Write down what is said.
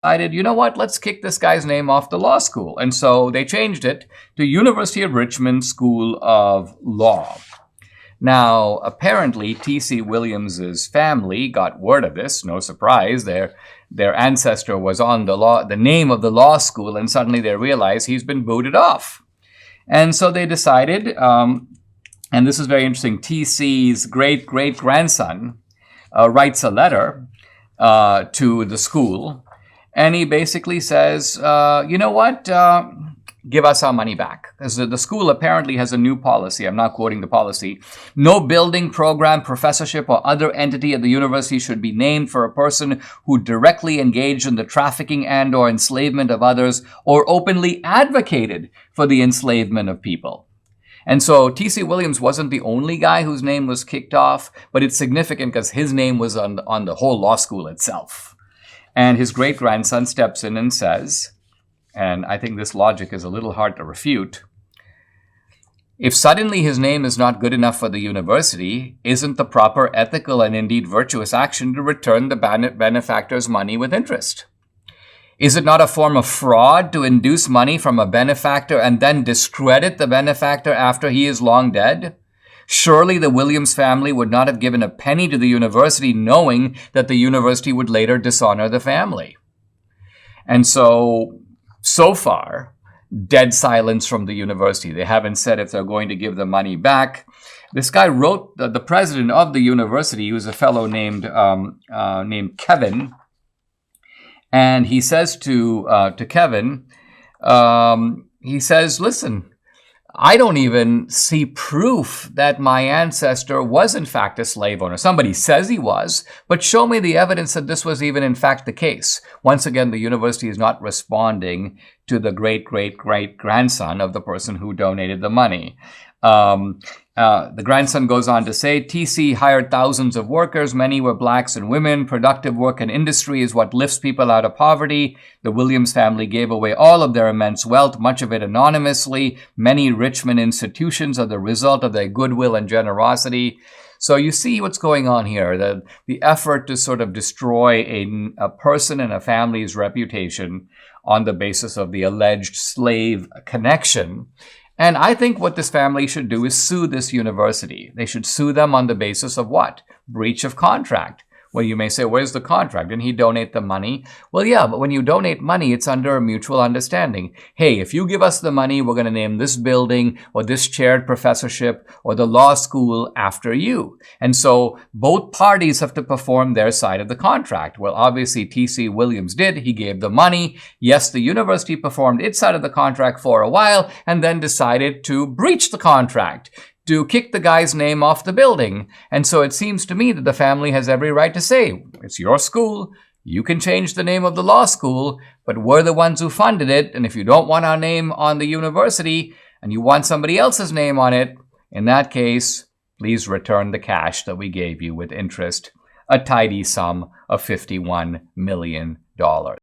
decided, you know what, let's kick this guy's name off the law school. And so they changed it to University of Richmond School of Law. Now, apparently, T.C. Williams's family got word of this. No surprise. Their ancestor was on the name of the law school, and suddenly they realize he's been booted off. And so they decided, and this is very interesting, T.C.'s great-great-grandson writes a letter to the school, and he basically says, you know what, give us our money back. The school apparently has a new policy. I'm not quoting the policy. No building, program, professorship, or other entity at the university should be named for a person who directly engaged in the trafficking and or enslavement of others or openly advocated for the enslavement of people. And so T.C. Williams wasn't the only guy whose name was kicked off, but it's significant because his name was on the whole law school itself. And his great-grandson steps in and says, and I think this logic is a little hard to refute, if suddenly his name is not good enough for the university, isn't the proper ethical and indeed virtuous action to return the benefactor's money with interest? Is it not a form of fraud to induce money from a benefactor and then discredit the benefactor after he is long dead? Surely the Williams family would not have given a penny to the university knowing that the university would later dishonor the family. And so far, dead silence from the university. They haven't said if they're going to give the money back. This guy wrote, the president of the university, who's a fellow named Kevin, and he says to Kevin, he says, listen, I don't even see proof that my ancestor was in fact a slave owner. Somebody says he was, but show me the evidence that this was even in fact the case. Once again, the university is not responding to the great-great-great-grandson of the person who donated the money. The grandson goes on to say, T.C. hired thousands of workers. Many were blacks and women. Productive work and industry is what lifts people out of poverty. The Williams family gave away all of their immense wealth, much of it anonymously. Many Richmond institutions are the result of their goodwill and generosity. So you see what's going on here, the effort to sort of destroy a person and a family's reputation on the basis of the alleged slave connection. And I think what this family should do is sue this university. They should sue them on the basis of what? Breach of contract. Well, you may say, where's the contract? Didn't he donate the money? Well, yeah, but when you donate money, it's under a mutual understanding. Hey, if you give us the money, we're going to name this building or this chaired professorship or the law school after you. And so both parties have to perform their side of the contract. Well, obviously, T.C. Williams did. He gave the money. Yes, the university performed its side of the contract for a while and then decided to breach the contract, to kick the guy's name off the building. And so it seems to me that the family has every right to say, it's your school, you can change the name of the law school, but we're the ones who funded it, and if you don't want our name on the university and you want somebody else's name on it, in that case, please return the cash that we gave you with interest, a tidy sum of $51 million.